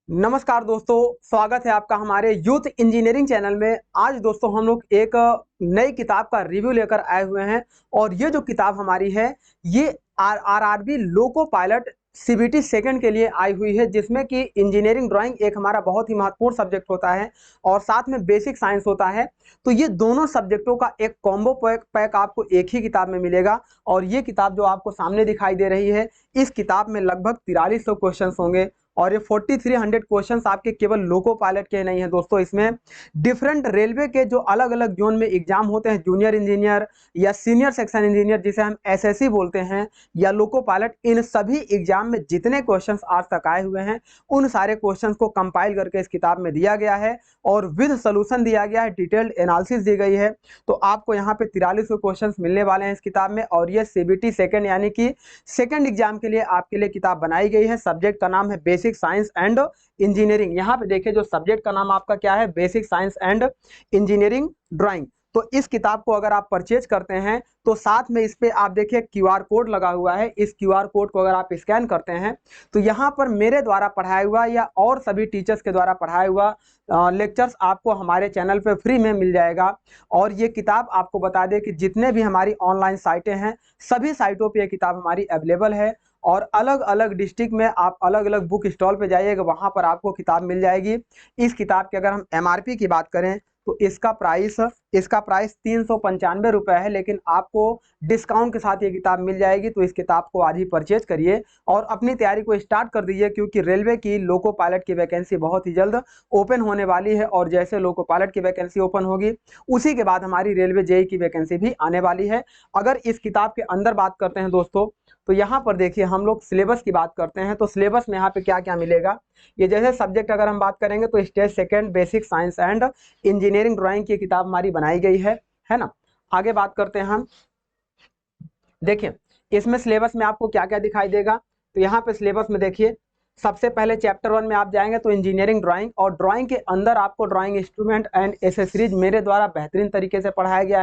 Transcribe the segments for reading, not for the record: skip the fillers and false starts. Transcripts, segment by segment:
नमस्कार दोस्तों, स्वागत है आपका हमारे यूथ इंजीनियरिंग चैनल में। आज दोस्तों हम लोग एक नई किताब का रिव्यू लेकर आए हुए हैं और ये जो किताब हमारी है ये RRB loco pilot CBT second के लिए आई हुई है, जिसमें कि इंजीनियरिंग ड्राइंग एक हमारा बहुत ही महत्वपूर्ण सब्जेक्ट होता है और साथ में बेसिक साइंस होता है। तो ये दोनों सब्जेक्टों का एक कॉम्बो पैक आपको एक ही किताब में मिलेगा और ये किताब जो आपको सामने दिखाई दे रही है, इस किताब में लगभग 4300 क्वेश्चन होंगे और ये 4300 क्वेश्चंस आपके केवल लोको पायलट के नहीं है दोस्तों। इसमें डिफरेंट रेलवे के जो अलग अलग जोन में एग्जाम होते हैं, जूनियर इंजीनियर या सीनियर सेक्शन इंजीनियर जिसे हम एसएससी बोलते हैं, या लोको पायलट, इन सभी एग्जाम में जितने क्वेश्चंस आज तक आए हुए हैं उन सारे क्वेश्चंस को कंपाइल करके इस किताब में दिया गया है और विद सोल्यूशन दिया गया है, डिटेल्ड एनालिसिस दी गई है। तो आपको यहाँ पे 4300 क्वेश्चंस मिलने वाले हैं इस किताब में और ये सीबीटी सेकंड यानी कि सेकंड एग्जाम के लिए आपके लिए किताब बनाई गई है। सब्जेक्ट का नाम है बेसिक साइंस एंड इंजीनियरिंग। यहाँ पे देखिए जो सब्जेक्ट का नाम आपका क्या है, basic science and engineering drawing. तो इस किताब को अगर आप परचेज करते हैं तो साथ में इस पे आप देखिए क्यूआर कोड लगा हुआ है। इस क्यूआर कोड को अगर आप स्कैन करते हैं तो यहाँ पर मेरे द्वारा पढ़ाया हुआ या और सभी टीचर्स के द्वारा पढ़ाया हुआ लेक्चर्स आपको हमारे चैनल पे फ्री में मिल जाएगा। और ये किताब आपको बता दें कि जितने भी हमारी ऑनलाइन साइटें हैं सभी साइटों पे ये किताब हमारी अवेलेबल है और अलग अलग डिस्ट्रिक्ट में आप अलग अलग बुक स्टॉल पे जाइएगा, वहाँ पर आपको किताब मिल जाएगी। इस किताब की अगर हम एमआरपी की बात करें तो इसका प्राइस 395 रुपये है, लेकिन आपको डिस्काउंट के साथ ये किताब मिल जाएगी। तो इस किताब को आज ही परचेज करिए और अपनी तैयारी को स्टार्ट कर दीजिए, क्योंकि रेलवे की लोको पायलट की वैकेंसी बहुत ही जल्द ओपन होने वाली है और जैसे लोको पायलट की वैकेंसी ओपन होगी उसी के बाद हमारी रेलवे जेई की वैकेंसी भी आने वाली है। अगर इस किताब के अंदर बात करते हैं दोस्तों तो यहाँ पर देखिए हम लोग सिलेबस की बात करते हैं तो सिलेबस में यहाँ पे क्या क्या मिलेगा। ये जैसे सब्जेक्ट अगर हम बात करेंगे तो stage second basic science and engineering drawing की किताब हमारी बनाई गई है ना। आगे बात करते हैं हम, देखिए इसमें सिलेबस में आपको क्या क्या दिखाई देगा। तो यहाँ पे सिलेबस में देखिए सबसे पहले चैप्टर 1 में आप जाएंगे तो इंजीनियरिंग ड्राइंग, और ड्राइंग के अंदर आपको ड्राइंग इंस्ट्रूमेंट एंड एसेसरीज मेरे द्वारा बेहतरीन तरीके से पढ़ाया गया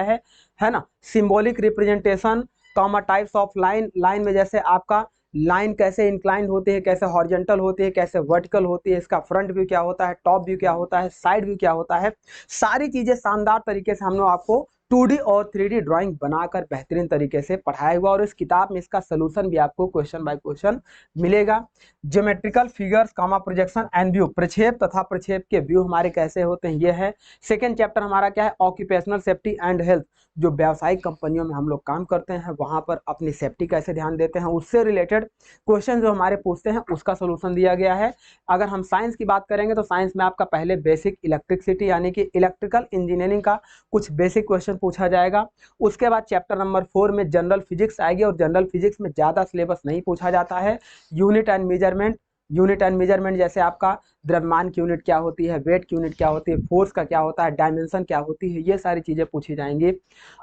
है ना। Symbolic representation, comma types of line, line में जैसे आपका लाइन कैसे इंक्लाइंड होती है, कैसे हॉरिजॉन्टल होती है, कैसे वर्टिकल होती है, इसका फ्रंट व्यू क्या होता है, टॉप व्यू क्या होता है, साइड व्यू क्या होता है, सारी चीजें शानदार तरीके से हम लोग आपको 2D और 3D ड्राइंग बनाकर बेहतरीन तरीके से पढ़ाया हुआ और इस किताब में इसका सोल्यूशन भी आपको क्वेश्चन बाय क्वेश्चन मिलेगा। Geometrical figures, comma projection and view, प्रक्षेप तथा प्रक्षेप के व्यू हमारे कैसे होते हैं ये है। सेकेंड चैप्टर हमारा क्या है, ऑक्यूपेशनल सेफ्टी एंड हेल्थ, जो व्यावसायिक कंपनियों में हम लोग काम करते हैं वहां पर अपनी सेफ्टी कैसे ध्यान देते हैं, उससे रिलेटेड क्वेश्चन जो हमारे पूछते हैं उसका सोल्यूशन दिया गया है। अगर हम साइंस की बात करेंगे तो साइंस में आपका पहले बेसिक इलेक्ट्रिसिटी यानी कि इलेक्ट्रिकल इंजीनियरिंग का कुछ बेसिक क्वेश्चन पूछा जाएगा। उसके बाद चैप्टर नंबर 4 में जनरल फिजिक्स आएगी और जनरल फिजिक्स में ज़्यादा सिलेबस नहीं पूछा जाता है। यूनिट एंड मेजरमेंट जैसे आपका द्रव्यमान की यूनिट क्या होती है, वेट की यूनिट क्या होती है, फोर्स का क्या होता है, डायमेंशन क्या होती है, ये सारी चीज़ें पूछी जाएंगी।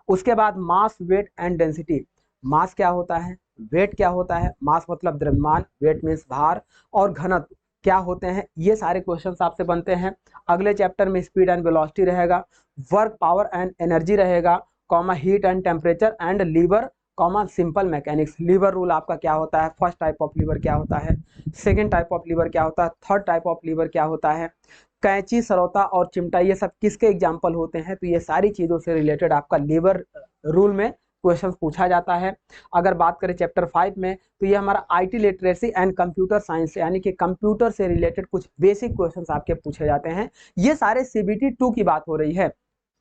उसके बाद मास, वेट एंड डेंसिटी, मास क्या होता है, वेट क्या होता है, मास मतलब द्रव्यमान, वेट मीन्स भार, और घनत्व क्या होते हैं, ये सारे क्वेश्चंस आपसे बनते हैं। अगले चैप्टर में स्पीड एंड वेलोसिटी रहेगा, वर्क, पावर एंड एनर्जी रहेगा, comma heat and temperature and lever, comma simple mechanics, lever rule आपका क्या होता है, फर्स्ट टाइप ऑफ लीवर क्या होता है, सेकेंड टाइप ऑफ लीवर क्या होता है, थर्ड टाइप ऑफ लीवर क्या होता है, कैंची, सरौता और चिमटा ये सब किसके एग्जाम्पल होते हैं। तो ये सारी चीज़ों से रिलेटेड आपका लीवर रूल में क्वेश्चन पूछा जाता है। अगर बात करें चैप्टर 5 में तो ये हमारा IT literacy and computer science यानी कि कंप्यूटर से रिलेटेड कुछ बेसिक क्वेश्चंस आपके पूछे जाते हैं। ये सारे सीबीटी 2 की बात हो रही है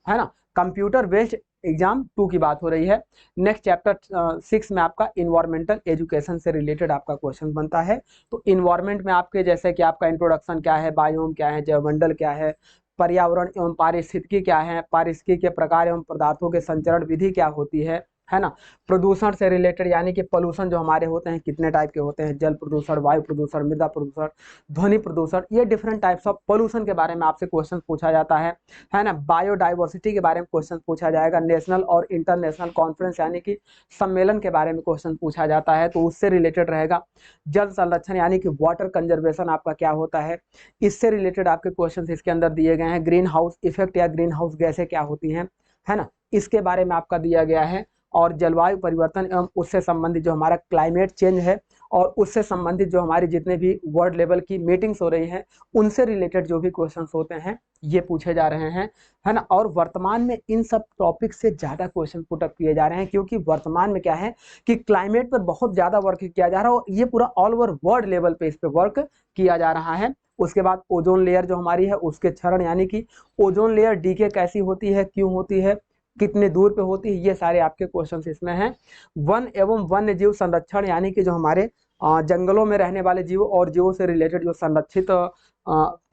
ना, कंप्यूटर बेस्ड एग्जाम 2 की बात हो रही है। नेक्स्ट चैप्टर 6 में आपका इन्वायरमेंटल एजुकेशन से रिलेटेड आपका क्वेश्चन बनता है। तो इन्वायरमेंट में आपके जैसे कि आपका इंट्रोडक्शन क्या है, बायोम क्या है, जैवमंडल क्या है, पर्यावरण एवं पारिस्थितिकी क्या है, पारिस्थितिकी के प्रकार एवं पदार्थों के संचरण विधि क्या होती है ना। प्रदूषण से रिलेटेड यानी कि पोल्यूशन जो हमारे होते हैं कितने टाइप के होते हैं, जल प्रदूषण, वायु प्रदूषण, मृदा प्रदूषण, ध्वनि प्रदूषण, ये डिफरेंट टाइप्स ऑफ पोल्यूशन के बारे में आपसे क्वेश्चन पूछा जाता है ना। बायोडाइवर्सिटी के बारे में क्वेश्चन पूछा जाएगा। नेशनल और इंटरनेशनल कॉन्फ्रेंस यानी कि सम्मेलन के बारे में क्वेश्चन पूछा जाता है, तो उससे रिलेटेड रहेगा। जल संरक्षण यानी कि वाटर कंजर्वेशन आपका क्या होता है, इससे रिलेटेड आपके क्वेश्चन इसके अंदर दिए गए हैं। ग्रीन हाउस इफेक्ट या ग्रीन हाउस गैसें क्या होती हैं, है ना, इसके बारे में आपका दिया गया है। और जलवायु परिवर्तन एवं उससे संबंधित जो हमारा क्लाइमेट चेंज है और उससे संबंधित जो हमारी जितने भी वर्ल्ड लेवल की मीटिंग्स हो रही हैं उनसे रिलेटेड जो भी क्वेश्चंस होते हैं ये पूछे जा रहे हैं, है ना। और वर्तमान में इन सब टॉपिक से ज़्यादा क्वेश्चन पुटअप किए जा रहे हैं, क्योंकि वर्तमान में क्या है कि क्लाइमेट पर बहुत ज़्यादा वर्क किया जा रहा है और ये पूरा ऑल ओवर वर्ल्ड लेवल पे इस पर वर्क किया जा रहा है। उसके बाद ओजोन लेयर जो हमारी है उसके क्षरण, यानी कि ओजोन लेयर डीके कैसी होती है, क्यों होती है, कितने दूर पे होती है, ये सारे आपके क्वेश्चन इसमें हैं। वन एवं वन्य जीव संरक्षण, यानी कि जो हमारे जंगलों में रहने वाले जीव और जीवों से रिलेटेड जो संरक्षित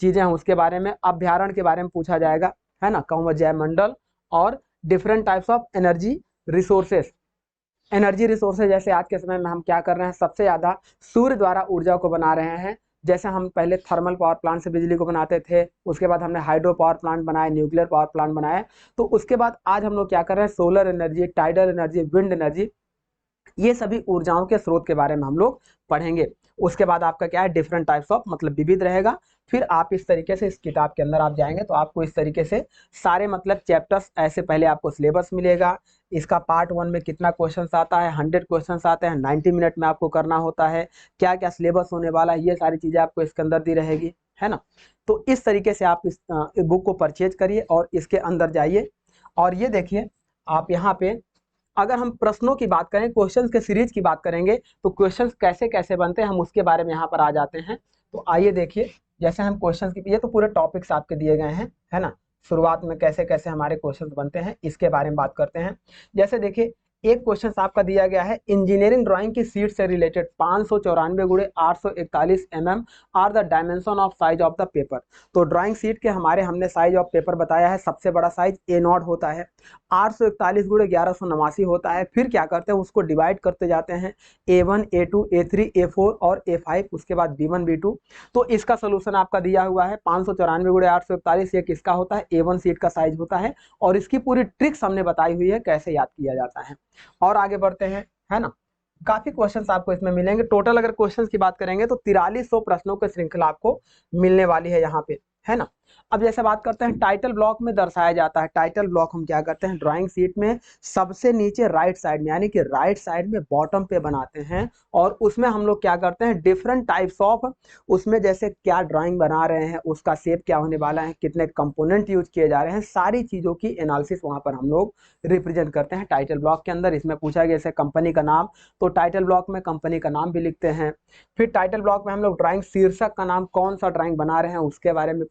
चीजें हैं उसके बारे में, अभ्यारण्य के बारे में पूछा जाएगा, है ना, कौन जैव मंडल, और different types of energy resources. Energy resources जैसे आज के समय में हम क्या कर रहे हैं, सबसे ज्यादा सूर्य द्वारा ऊर्जा को बना रहे हैं। जैसे हम पहले थर्मल पावर प्लांट से बिजली को बनाते थे, उसके बाद हमने हाइड्रो पावर प्लांट बनाए, न्यूक्लियर पावर प्लांट बनाए, तो उसके बाद आज हम लोग क्या कर रहे हैं, solar energy, tidal energy, wind energy, ये सभी ऊर्जाओं के स्रोत के बारे में हम लोग पढ़ेंगे। उसके बाद आपका क्या है, डिफरेंट टाइप्स ऑफ, मतलब विविध रहेगा। फिर आप इस तरीके से इस किताब के अंदर आप जाएंगे तो आपको इस तरीके से सारे मतलब चैप्टर्स, ऐसे पहले आपको सिलेबस मिलेगा, इसका पार्ट 1 में कितना क्वेश्चन आता है, 100 क्वेश्चन आते हैं, 90 मिनट में आपको करना होता है, क्या क्या सिलेबस होने वाला है, ये सारी चीजें आपको इसके अंदर दी रहेगी, है ना। तो इस तरीके से आप इस बुक को परचेज करिए और इसके अंदर जाइए। और ये देखिए आप यहाँ पे, अगर हम प्रश्नों की बात करें, क्वेश्चंस के सीरीज की बात करेंगे, तो क्वेश्चंस कैसे कैसे बनते हैं हम उसके बारे में यहाँ पर आ जाते हैं। तो आइए देखिए, जैसे हम क्वेश्चंस की, ये तो पूरे टॉपिक्स आपके दिए गए हैं, है ना। शुरुआत में कैसे कैसे हमारे क्वेश्चंस बनते हैं इसके बारे में बात करते हैं। जैसे देखिए एक क्वेश्चन आपका दिया गया है, इंजीनियरिंग ड्राइंग की सीट से रिलेटेड 594 गुणे 841 mm are the dimension of size of the paper. तो ड्राइंग सीट के हमारे हमने साइज ऑफ पेपर बताया है, सबसे बड़ा साइज A0 होता है, 841 गुणे 1189 होता है। फिर क्या करते हैं, उसको डिवाइड करते जाते हैं, A1, A2, A3, A4 और A5, उसके बाद B1, B2। तो इसका सोल्यूशन आपका दिया हुआ है, 594 गुणे 841 ये किसका होता है, A1 सीट का साइज होता है। और इसकी पूरी ट्रिक्स हमने बताई हुई है कैसे याद किया जाता है। और आगे बढ़ते हैं, है ना। काफी क्वेश्चंस आपको इसमें मिलेंगे। टोटल अगर क्वेश्चंस की बात करेंगे तो 4300 प्रश्नों की श्रृंखला आपको मिलने वाली है यहाँ पे, है ना। अब जैसे बात करते हैं, टाइटल ब्लॉक में दर्शाया जाता है। टाइटल ब्लॉक हम क्या करते हैं, ड्राइंग शीट में सबसे नीचे राइट साइड में, यानी कि राइट साइड में बॉटम पे बनाते हैं। और उसमें हम लोग क्या करते हैं, डिफरेंट टाइप्स ऑफ, उसमें जैसे क्या ड्राइंग बना रहे हैं, उसका शेप क्या होने वाला है, कितने कंपोनेंट यूज किए जा रहे हैं, सारी चीजों की एनालिसिस वहां पर हम लोग रिप्रेजेंट करते हैं टाइटल ब्लॉक के अंदर। इसमें पूछा गया जैसे कंपनी का नाम, तो टाइटल ब्लॉक में कंपनी का नाम भी लिखते हैं। फिर टाइटल ब्लॉक में हम लोग ड्राइंग शीर्षक का नाम, कौन सा ड्राइंग बना रहे हैं उसके बारे में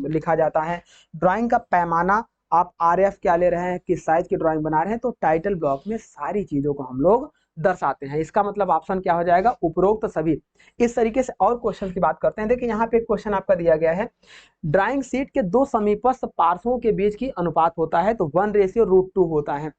लिखा जाता है। ड्राइंग का पैमाना, आप RF क्या ले रहे हैं, किस साइज की ड्राइंग बना रहे हैं, तो टाइटल ब्लॉक में सारी चीजों को हम लोग दर्शाते हैं। इसका मतलब ऑप्शन क्या हो जाएगा, उपरोक्त सभी। इस तरीके से और क्वेश्चन की बात करते हैं। देखिए यहाँ पे एक क्वेश्चन आपका दिया गया है, ड्राइंग शीट के दो समीपस्थ पार्श्वों के बीच की अनुपात होता है, तो 1:√2 होता है।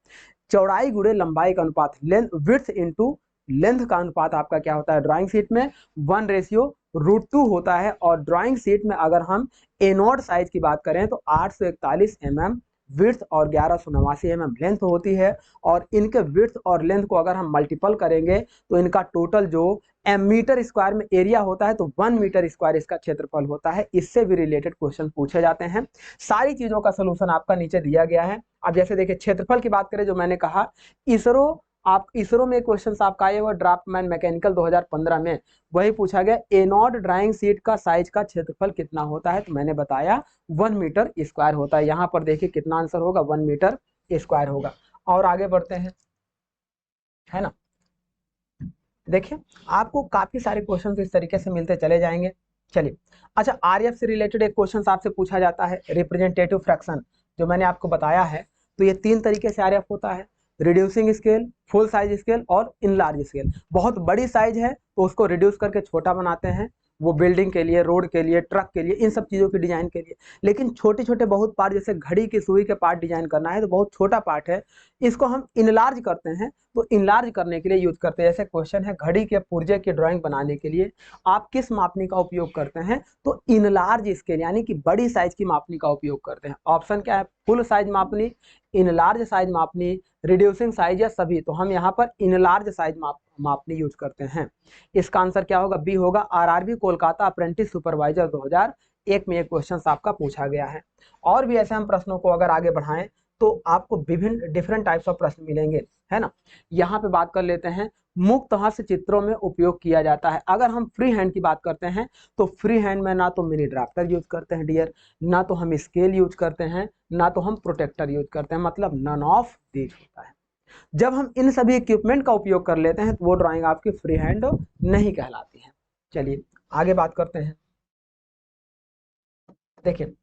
चौड़ाई गुणे लंबाई का अनुपात, लेंथ विड्थ इनटू लेंथ का अनुपात आपका क्या होता है, ड्राइंग शीट में 1:√2 होता है। और ड्राइंग शीट में अगर हम A0 साइज की बात करें तो 841 mm विड्थ और 1189 mm लेंथ होती है। और इनके विड्थ और लेंथ को अगर हम मल्टीपल करेंगे तो इनका टोटल जो मीटर स्क्वायर में एरिया होता है, तो 1 मीटर स्क्वायर इसका क्षेत्रफल होता है। इससे भी रिलेटेड क्वेश्चन पूछे जाते हैं। सारी चीजों का सोल्यूशन आपका नीचे दिया गया है। अब जैसे देखिए क्षेत्रफल की बात करें, जो मैंने कहा इसरो में क्वेश्चन आपका आया हुआ ड्राफ्टमैन मैकेनिकल 2015 में, वही पूछा गया A0 ड्राइंग सीट का साइज का क्षेत्रफल कितना होता है, तो मैंने बताया 1 मीटर स्क्वायर होता है। यहाँ पर देखिए कितना आंसर होगा, 1 मीटर स्क्वायर होगा। और आगे बढ़ते हैं, है ना। देखिए आपको काफी सारे क्वेश्चन इस तरीके से मिलते चले जाएंगे। चलिए, अच्छा RF से रिलेटेड एक क्वेश्चन आपसे पूछा जाता है, रिप्रेजेंटेटिव फ्रैक्शन, जो मैंने आपको बताया है। तो ये 3 तरीके से RF होता है, reducing scale, full size scale और इनलार्ज स्केल। बहुत बड़ी साइज है तो उसको रिड्यूस करके छोटा बनाते हैं, वो बिल्डिंग के लिए, रोड के लिए, ट्रक के लिए, इन सब चीज़ों की डिजाइन के लिए। लेकिन छोटे छोटे बहुत पार्ट, जैसे घड़ी की सुई के पार्ट डिजाइन करना है तो बहुत छोटा पार्ट है, इसको हम इनलार्ज करते हैं। तो इनलार्ज करने के लिए यूज करते हैं। जैसे क्वेश्चन है, घड़ी के पुर्जे की ड्राइंग बनाने के लिए आप किस मापनी का उपयोग करते हैं, तो इनलार्ज स्केल यानी कि बड़ी साइज की मापनी का उपयोग करते हैं। ऑप्शन क्या है, फुल साइज मापनी, इनलार्ज साइज मापनी, रिड्यूसिंग साइज या सभी। तो हम यहाँ पर इनलार्ज साइज मापनी यूज करते हैं। इसका आंसर क्या होगा, बी होगा। RRB कोलकाता अप्रेंटिस सुपरवाइजर 2001 में एक क्वेश्चन आपका पूछा गया है। और भी ऐसे हम प्रश्नों को अगर आगे बढ़ाएं तो आपको विभिन्न डिफरेंट टाइप्स ऑफ प्रश्न मिलेंगे, है ना। यहाँ पे बात कर लेते हैं, मुक्त हाथ से चित्रों में उपयोग किया जाता है। अगर हम फ्री हैंड की बात करते हैं तो फ्री हैंड में ना तो मिनी ड्राफ्टर यूज करते हैं डियर, ना तो हम स्केल यूज करते हैं, ना तो हम प्रोटेक्टर यूज करते हैं, मतलब नन ऑफ दीज होता है। जब हम इन सभी इक्विपमेंट का उपयोग कर लेते हैं तो वो ड्राइंग आपकी फ्री हैंड नहीं कहलाती है। चलिए आगे बात करते हैं। देखिए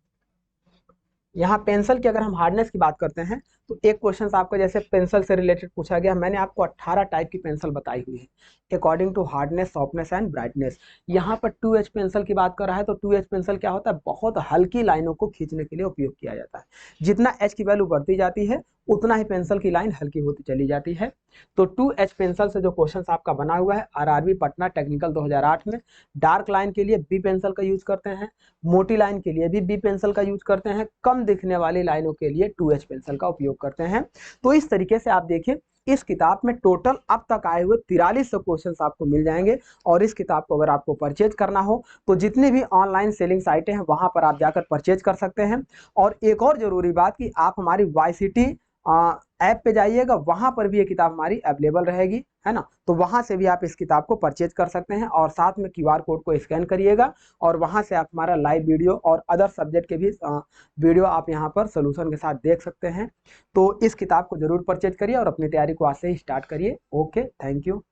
यहाँ पेंसिल की अगर हम हार्डनेस की बात करते हैं तो एक क्वेश्चन आपका जैसे पेंसिल से रिलेटेड पूछा गया, मैंने आपको 18 टाइप की पेंसिल बताई हुई है according to hardness, softness and brightness. यहाँ पर 2H पेंसिल की बात कर रहा है तो 2H पेंसिल क्या होता है, बहुत हल्की लाइनों को खींचने के लिए उपयोग किया जाता है। जितना H की वैल्यू बढ़ती जाती है उतना ही पेंसिल की लाइन हल्की होती चली जाती है। तो 2H पेंसिल से जो क्वेश्चन आपका बना हुआ है RRB पटना टेक्निकल 2008 में, डार्क लाइन के लिए बी पेंसिल का यूज करते हैं, मोटी लाइन के लिए भी बी पेंसिल का यूज करते हैं, कम दिखने वाली लाइनों के लिए 2H पेंसिल का उपयोग करते हैं। तो इस तरीके से आप देखिए इस किताब में टोटल अब तक आए हुए 4300 क्वेश्चंस आपको मिल जाएंगे। और इस किताब को अगर आपको परचेज करना हो तो जितनी भी ऑनलाइन सेलिंग साइटें हैं वहां पर आप जाकर परचेज कर सकते हैं। और एक और जरूरी बात कि आप हमारी YCT ऐप पे जाइएगा, वहां पर भी ये किताब हमारी अवेलेबल रहेगी, है ना। तो वहां से भी आप इस किताब को परचेज कर सकते हैं और साथ में QR कोड को स्कैन करिएगा और वहां से आप हमारा लाइव वीडियो और अदर सब्जेक्ट के भी वीडियो आप यहाँ पर सोल्यूशन के साथ देख सकते हैं। तो इस किताब को जरूर परचेज करिए और अपनी तैयारी को आज से ही स्टार्ट करिए। Okay, thank you.